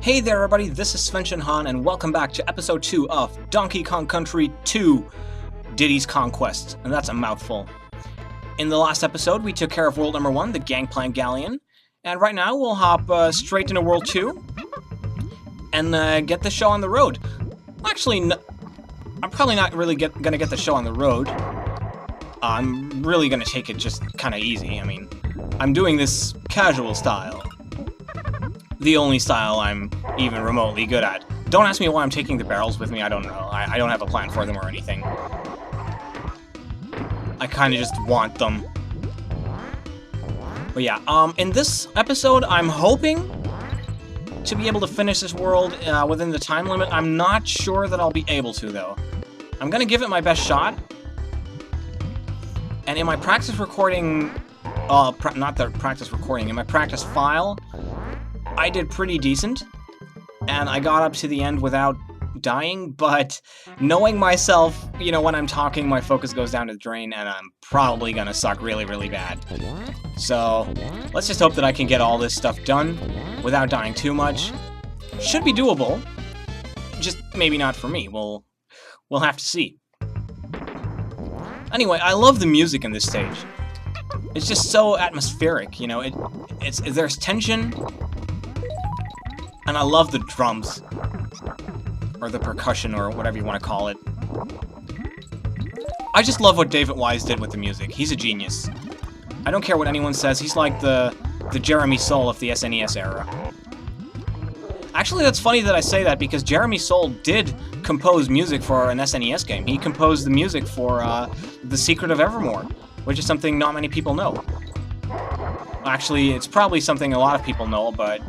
Hey there everybody, this is Svenshinhan and welcome back to episode 2 of Donkey Kong Country 2, Diddy's Conquest, and that's a mouthful. In the last episode, we took care of world number 1, the Gangplank Galleon, and right now we'll hop straight into world 2 and get the show on the road. Actually, I'm probably not really gonna get the show on the road. I'm really gonna take it just kinda easy. I mean, I'm doing this casual style. The only style I'm even remotely good at. Don't ask me why I'm taking the barrels with me, I don't know. I don't have a plan for them or anything. I kinda just want them. But yeah, in this episode, I'm hoping to be able to finish this world within the time limit. I'm not sure that I'll be able to, though. I'm gonna give it my best shot. And in my practice recording... not the practice recording, in my practice file, I did pretty decent, and I got up to the end without dying, but knowing myself, you know, when I'm talking, my focus goes down to the drain, and I'm probably gonna suck really, really bad. So, let's just hope that I can get all this stuff done without dying too much. Should be doable, just maybe not for me. We'll have to see. Anyway, I love the music in this stage. It's just so atmospheric, you know, there's tension. And I love the drums, or the percussion, or whatever you want to call it. I just love what David Wise did with the music. He's a genius. I don't care what anyone says, he's like the Jeremy Soule of the SNES era. Actually, that's funny that I say that, because Jeremy Soule did compose music for an SNES game. He composed the music for The Secret of Evermore, which is something not many people know. Actually, it's probably something a lot of people know, but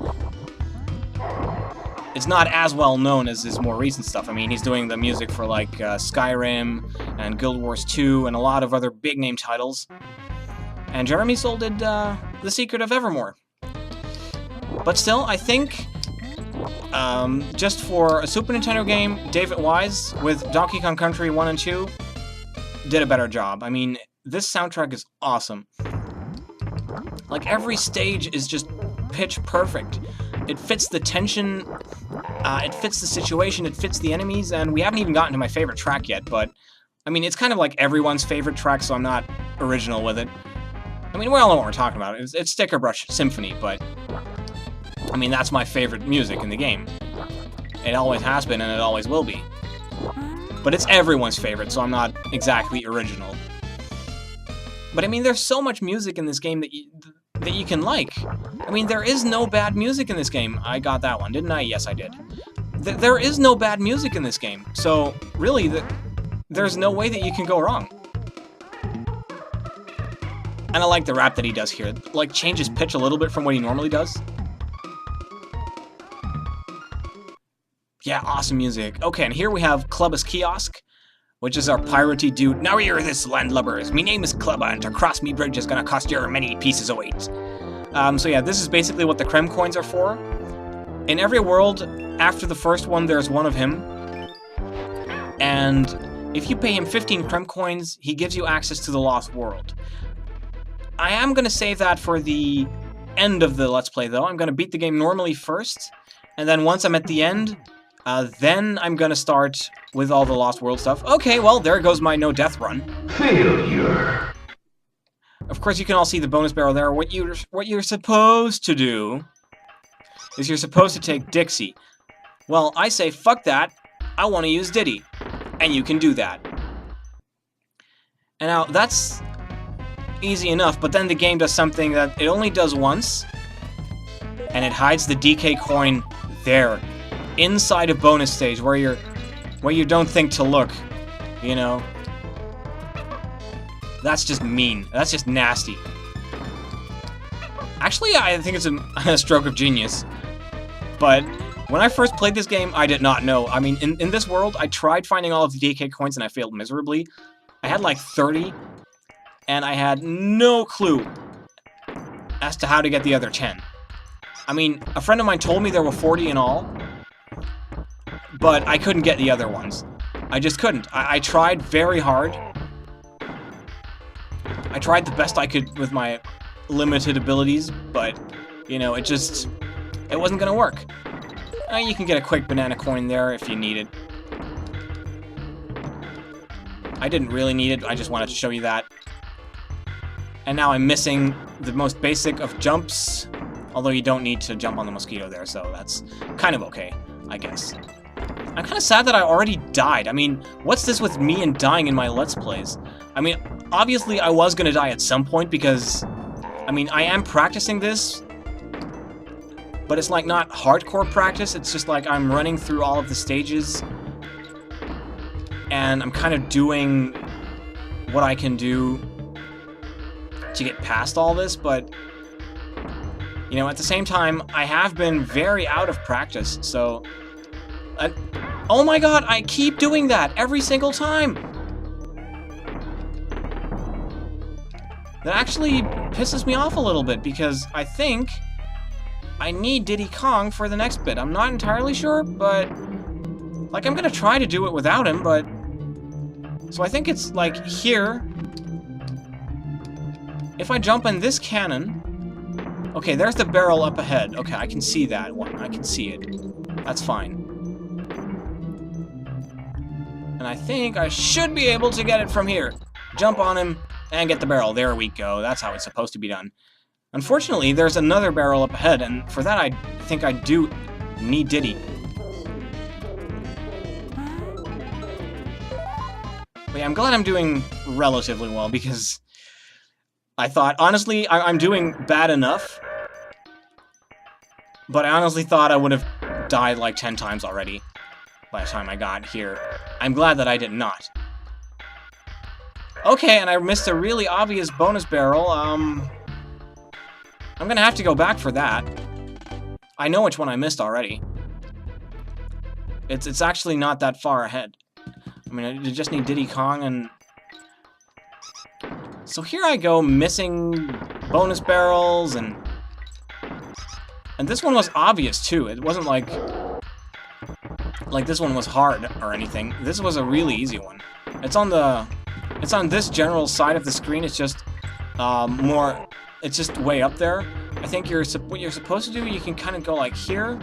it's not as well known as his more recent stuff. I mean, he's doing the music for, like, Skyrim and Guild Wars 2 and a lot of other big-name titles. And Jeremy Soule did The Secret of Evermore. But still, I think, just for a Super Nintendo game, David Wise, with Donkey Kong Country 1 and 2, did a better job. I mean, this soundtrack is awesome. Like, every stage is just pitch perfect. It fits the tension, it fits the situation, it fits the enemies, and we haven't even gotten to my favorite track yet, but, I mean, it's kind of like everyone's favorite track, so I'm not original with it. I mean, we all know what we're talking about. It's Sticker Brush Symphony, but, I mean, that's my favorite music in the game. It always has been, and it always will be. But it's everyone's favorite, so I'm not exactly original. But, I mean, there's so much music in this game that you can like. I mean, there is no bad music in this game. I got that one, didn't I? Yes, I did. There is no bad music in this game. So, really, there's no way that you can go wrong. And I like the rap that he does here. Like, changes pitch a little bit from what he normally does. Yeah, awesome music. Okay, and here we have Clubba's Kiosk, which is our piratey dude. Now hear this, landlubbers. Me name is Clubba, and to cross me bridge is gonna cost you many pieces of weight. So yeah, this is basically what the Kremkoins are for. In every world, after the first one, there's one of him. And if you pay him 15 Kremkoins, he gives you access to the Lost World. I am gonna save that for the end of the Let's Play, though. I'm gonna beat the game normally first, and then once I'm at the end, then I'm gonna start with all the Lost World stuff. Okay, well, there goes my no-death run. Failure. Of course, you can all see the bonus barrel there. What you're supposed to do is you're supposed to take Dixie. Well, I say, fuck that. I want to use Diddy. And you can do that. And now, that's easy enough, but then the game does something that it only does once, and it hides the DK coin there, inside a bonus stage where you don't think to look, you know. That's just mean. That's just nasty. Actually, I think it's a stroke of genius. But when I first played this game, I did not know. I mean, in this world, I tried finding all of the DK coins and I failed miserably. I had like 30, and I had no clue as to how to get the other 10. I mean, a friend of mine told me there were 40 in all, but I couldn't get the other ones. I just couldn't. I tried very hard. I tried the best I could with my limited abilities, but, you know, it wasn't gonna work. You can get a quick banana coin there if you need it. I didn't really need it, I just wanted to show you that. And now I'm missing the most basic of jumps, although you don't need to jump on the mosquito there, so that's kind of okay, I guess. I'm kind of sad that I already died. I mean, what's this with me and dying in my Let's Plays? I mean, obviously I was going to die at some point because, I mean, I am practicing this, but it's like not hardcore practice, it's just like I'm running through all of the stages, and I'm kind of doing what I can do to get past all this, but, you know, at the same time, I have been very out of practice, so... oh my god, I keep doing that every single time! That actually pisses me off a little bit, because I think I need Diddy Kong for the next bit. I'm not entirely sure, but... like, I'm gonna try to do it without him, but... so I think it's, like, here. If I jump in this cannon... okay, there's the barrel up ahead. Okay, I can see that one. I can see it. That's fine. And I think I should be able to get it from here. Jump on him and get the barrel. There we go. That's how it's supposed to be done. Unfortunately, there's another barrel up ahead, and for that I think I do need Diddy. But yeah, I'm glad I'm doing relatively well, because I thought, honestly, I'm doing bad enough, but I honestly thought I would have died like 10 times already by the time I got here. I'm glad that I did not. Okay, and I missed a really obvious bonus barrel. I'm gonna have to go back for that. I know which one I missed already. It's actually not that far ahead. I mean, I just need Diddy Kong and... so here I go, missing bonus barrels, and this one was obvious, too. It wasn't like this one was hard or anything. This was a really easy one. It's on this general side of the screen. It's just it's just way up there. I think what you're supposed to do, you can kind of go like here.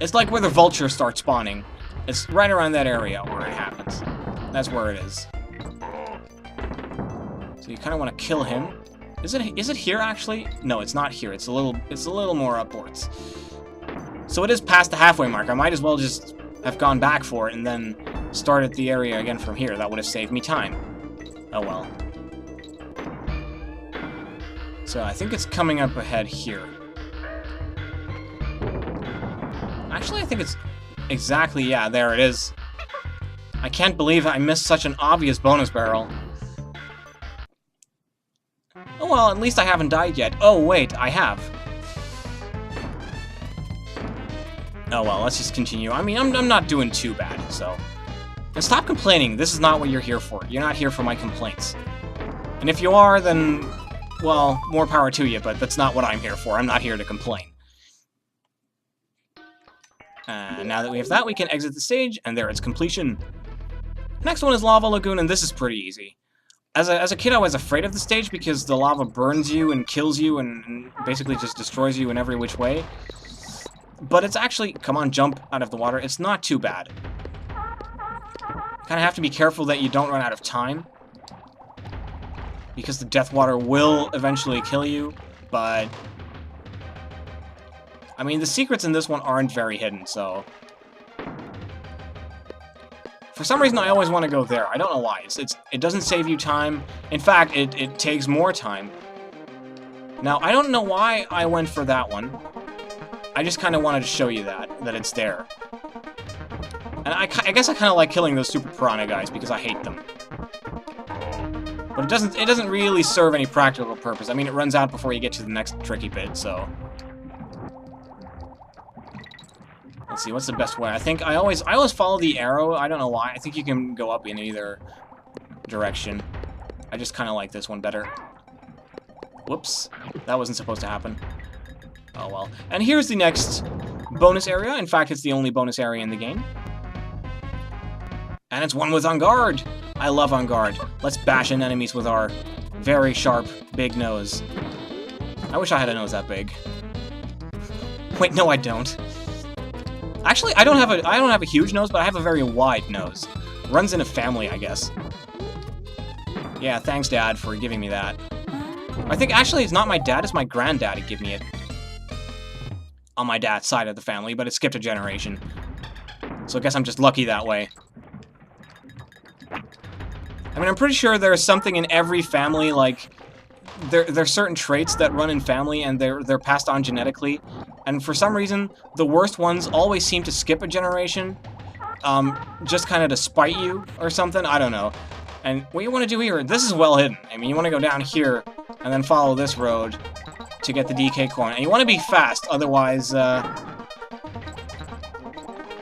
It's like where the vultures start spawning. It's right around that area where it happens. That's where it is. So you kind of want to kill him. Is it here actually? No, it's not here. It's a little more upwards. So it is past the halfway mark. I might as well just have gone back for it and then started the area again from here. That would have saved me time. Oh well. So I think it's coming up ahead here. Actually, I think it's exactly, yeah, there it is. I can't believe I missed such an obvious bonus barrel. Oh well, at least I haven't died yet. Oh wait, I have. Oh well, let's just continue. I mean, I'm not doing too bad, so... and stop complaining. This is not what you're here for. You're not here for my complaints. And if you are, then, well, more power to you, but that's not what I'm here for. I'm not here to complain. Now that we have that, we can exit the stage, and there it's completion. Next one is Lava Lagoon, and this is pretty easy. As a kid, I was afraid of the stage because the lava burns you and kills you and basically just destroys you in every which way. But it's actually... come on, jump out of the water. It's not too bad. You kind of have to be careful that you don't run out of time, because the death water will eventually kill you, but... I mean, the secrets in this one aren't very hidden, so... for some reason, I always want to go there. I don't know why. It doesn't save you time. In fact, it takes more time. Now, I don't know why I went for that one. I just kind of wanted to show you that it's there. And I guess I kind of like killing those super piranha guys, because I hate them. But it doesn't really serve any practical purpose. I mean, it runs out before you get to the next tricky bit, so... let's see, what's the best way? I think I always follow the arrow. I don't know why. I think you can go up in either direction. I just kind of like this one better. Whoops. That wasn't supposed to happen. Oh well. And here's the next bonus area. In fact, it's the only bonus area in the game. And it's one with On Guard. I love On Guard. Let's bash in enemies with our very sharp, big nose. I wish I had a nose that big. Wait, no, I don't. Actually, I don't have a huge nose, but I have a very wide nose. Runs in a family, I guess. Yeah, thanks, Dad, for giving me that. I think actually it's not my dad, it's my granddad who gave me it. On my dad's side of the family, but it skipped a generation. So I guess I'm just lucky that way. I mean, I'm pretty sure there's something in every family, like, there's certain traits that run in family and they're passed on genetically. And for some reason, the worst ones always seem to skip a generation. Just kind of to spite you or something, I don't know. And what you want to do here, this is well hidden. I mean, you want to go down here and then follow this road to get the DK coin. And you want to be fast, otherwise the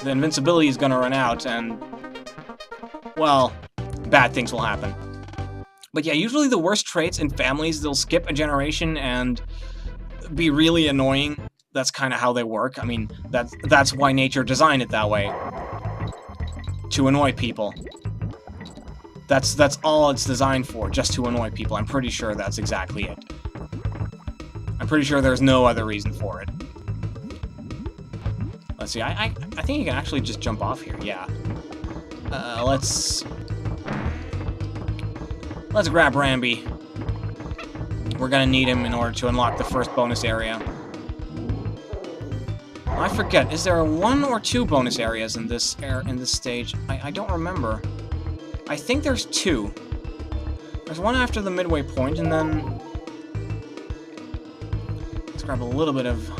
invincibility is going to run out and, well, bad things will happen. But yeah, usually the worst traits in families, they'll skip a generation and be really annoying. That's kind of how they work. I mean, that's why nature designed it that way. To annoy people. That's all it's designed for, just to annoy people. I'm pretty sure that's exactly it. I'm pretty sure there's no other reason for it. Let's see, I think you can actually just jump off here, yeah. Let's grab Rambi. We're gonna need him in order to unlock the first bonus area. I forget, is there 1 or 2 bonus areas in this stage? I don't remember. I think there's 2. There's one after the midway point, and then let's grab a little bit of.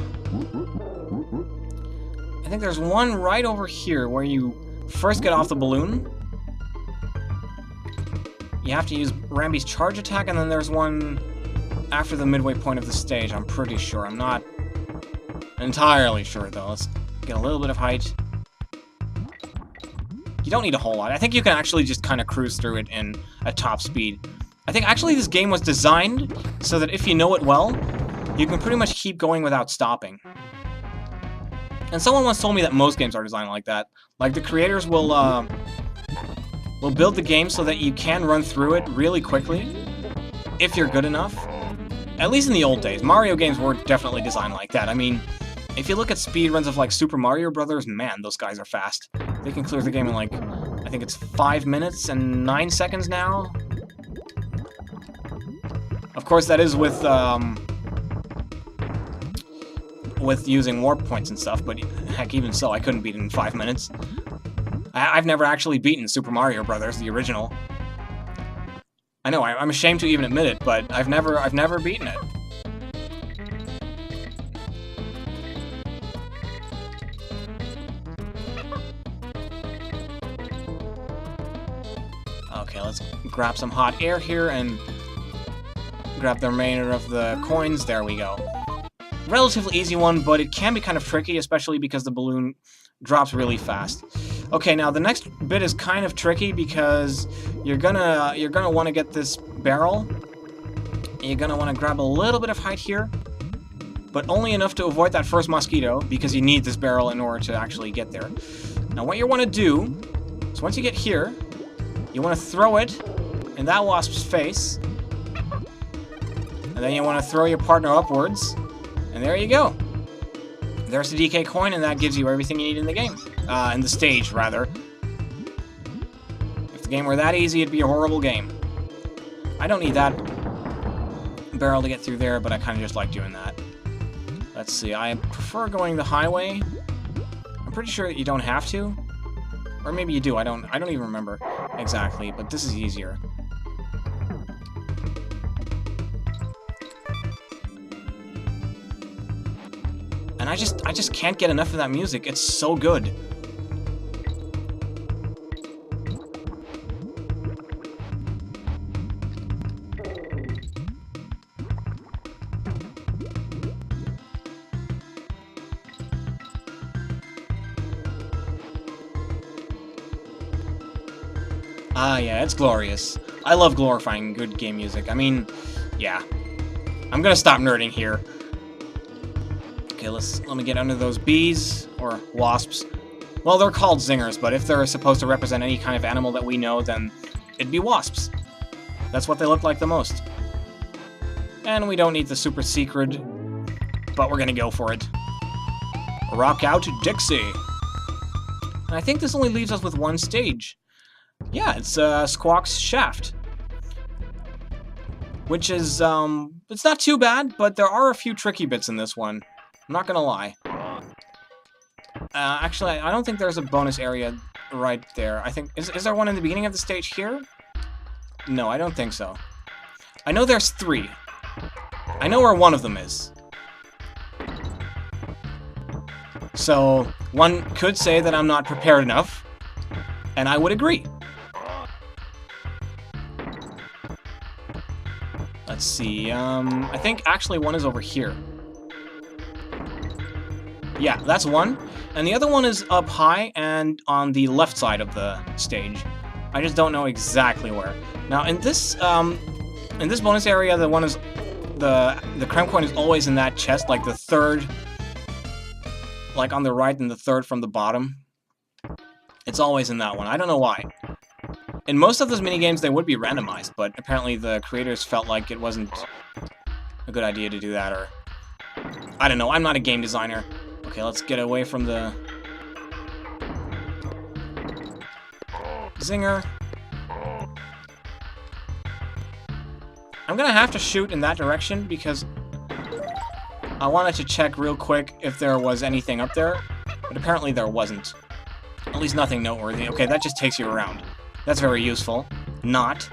I think there's one right over here where you first get off the balloon. You have to use Rambi's charge attack, and then there's one after the midway point of the stage. I'm pretty sure. I'm not entirely sure, though. Let's get a little bit of height. You don't need a whole lot. I think you can actually just kind of cruise through it in a top speed. I think actually this game was designed so that if you know it well, you can pretty much keep going without stopping. And someone once told me that most games are designed like that. Like, the creators will build the game so that you can run through it really quickly, if you're good enough. At least in the old days. Mario games were definitely designed like that. I mean, if you look at speedruns of, like, Super Mario Brothers, man, those guys are fast. They can clear the game in, like, I think it's 5 minutes and 9 seconds now. Of course, that is with using warp points and stuff, but heck, even so, I couldn't beat it in 5 minutes. I've never actually beaten Super Mario Brothers, the original. I know, I'm ashamed to even admit it, but I've never beaten it. Okay, let's grab some hot air here and grab the remainder of the coins. There we go. Relatively easy one, but it can be kind of tricky, especially because the balloon drops really fast. Okay, now the next bit is kind of tricky because you're gonna want to get this barrel. You're gonna want to grab a little bit of height here, but only enough to avoid that first mosquito, because you need this barrel in order to actually get there. Now what you want to do is once you get here, you want to throw it in that wasp's face, and then you want to throw your partner upwards, and there you go. There's the DK coin, and that gives you everything you need in the game. In the stage, rather. If the game were that easy, it'd be a horrible game. I don't need that barrel to get through there, but I kind of just like doing that. Let's see, I prefer going the highway. I'm pretty sure that you don't have to. Or maybe you do, I don't even remember exactly, but this is easier. And I just can't get enough of that music. It's so good. Ah, yeah, it's glorious. I love glorifying good game music. I mean, yeah. I'm gonna stop nerding here. Okay, let me get under those bees, or wasps. Well, they're called zingers, but if they're supposed to represent any kind of animal that we know, then it'd be wasps. That's what they look like the most. And we don't need the super secret, but we're gonna go for it. Rock out Dixie. And I think this only leaves us with one stage. Yeah, it's Squawk's Shaft. Which is, it's not too bad, but there are a few tricky bits in this one. I'm not gonna lie. Actually, I don't think there's a bonus area right there. I think, is there one in the beginning of the stage here? No, I don't think so. I know there's 3. I know where one of them is. So, one could say that I'm not prepared enough, and I would agree. Let's see, I think actually one is over here. Yeah, that's one. And the other one is up high and on the left side of the stage. I just don't know exactly where. Now, in this bonus area, the one is... The Kremkoin is always in that chest, like the third... Like on the right and the third from the bottom. It's always in that one. I don't know why. In most of those minigames, they would be randomized, but apparently the creators felt like it wasn't a good idea to do that, or... I don't know, I'm not a game designer. Okay, let's get away from the... Zinger. I'm gonna have to shoot in that direction, because I wanted to check real quick if there was anything up there, but apparently there wasn't. At least nothing noteworthy. Okay, that just takes you around. That's very useful. Not.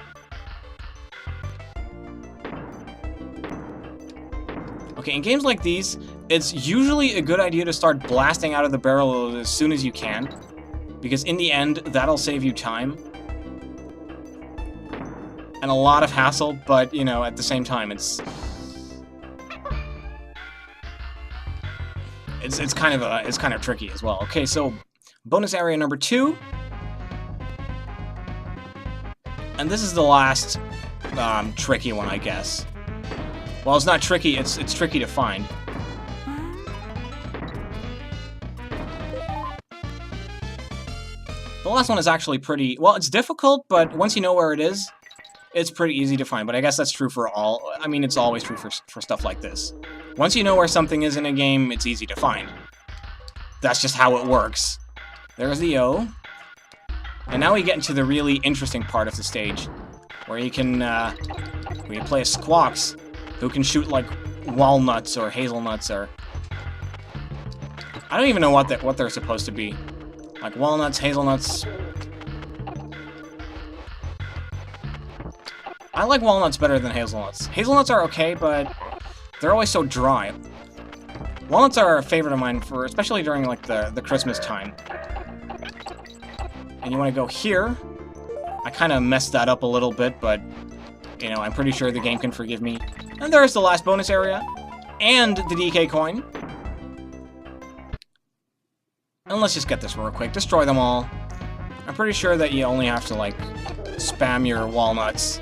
Okay, in games like these, it's usually a good idea to start blasting out of the barrel as soon as you can, because in the end, that'll save you time. And a lot of hassle, but, you know, at the same time, it's kind of tricky as well. Okay, so bonus area number 2. And this is the last tricky one, I guess. Well, it's not tricky, it's tricky to find. The last one is actually pretty... Well, it's difficult, but once you know where it is, it's pretty easy to find. But I guess that's true for all... I mean, it's always true for stuff like this. Once you know where something is in a game, it's easy to find. That's just how it works. There's the O. And now we get into the really interesting part of the stage, where you can, where you play as Squawks, who can shoot, like, walnuts or hazelnuts or... I don't even know what they're supposed to be. Like, walnuts, hazelnuts... I like walnuts better than hazelnuts. Hazelnuts are okay, but they're always so dry. Walnuts are a favorite of mine, especially during, like, the Christmas time. And you want to go here. I kind of messed that up a little bit, but, you know, I'm pretty sure the game can forgive me. And there's the last bonus area. And the DK coin. And let's just get this real quick. Destroy them all. I'm pretty sure that you only have to, like, spam your walnuts.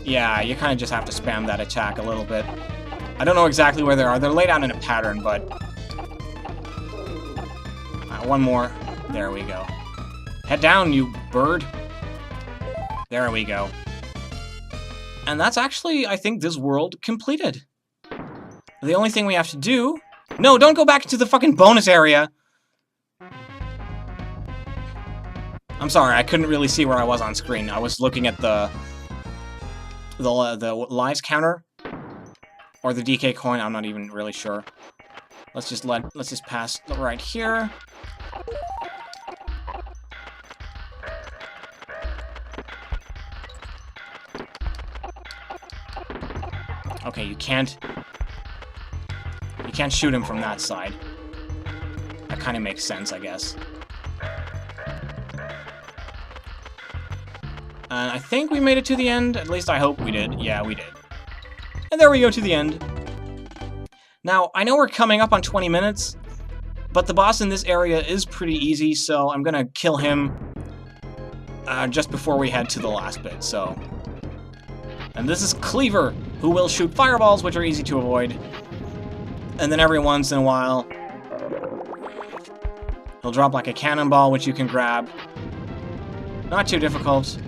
Yeah, you kind of just have to spam that attack a little bit. I don't know exactly where they are. They're laid out in a pattern, but... one more. There we go. Head down, you bird. There we go. And that's actually, I think, this world completed. The only thing we have to do... No, don't go back into the fucking bonus area! I'm sorry, I couldn't really see where I was on screen. I was looking at the lives counter. Or the DK coin, I'm not even really sure. Let's just pass right here. Okay, you can't shoot him from that side. That kind of makes sense, I guess. And I think we made it to the end. At least I hope we did. Yeah, we did. And there we go to the end. Now, I know we're coming up on 20 minutes, but the boss in this area is pretty easy, so I'm gonna kill him just before we head to the last bit, so... And this is Kleaver, who will shoot fireballs, which are easy to avoid. And then every once in a while, he'll drop like a cannonball, which you can grab. Not too difficult.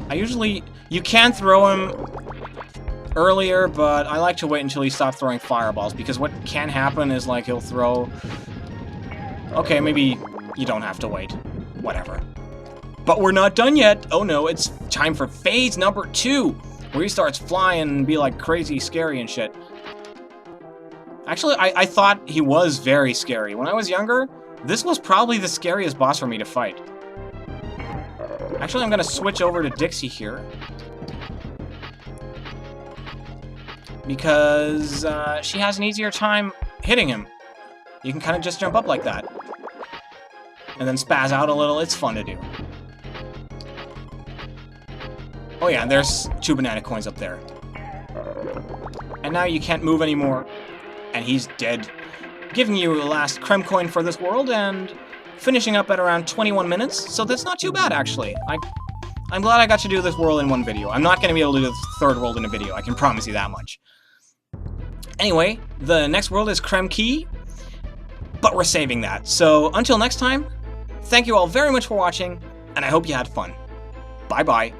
You can throw him earlier, but I like to wait until he stops throwing fireballs, because what can happen is, like, he'll throw... Okay, maybe you don't have to wait. Whatever. But we're not done yet! Oh no, it's time for phase number 2, where he starts flying and be, like, crazy scary and shit. Actually, I thought he was very scary. When I was younger, this was probably the scariest boss for me to fight. Actually, I'm gonna switch over to Dixie here. Because she has an easier time hitting him. You can kind of just jump up like that. And then spaz out a little. It's fun to do. Oh yeah, there's 2 banana coins up there. And now you can't move anymore. And he's dead. Giving you the last Kremkoin for this world, and finishing up at around 21 minutes, so that's not too bad, actually. I'm glad I got to do this world in one video. I'm not going to be able to do the 3rd world in a video, I can promise you that much. Anyway, the next world is Kremki, but we're saving that. So, until next time, thank you all very much for watching, and I hope you had fun. Bye-bye.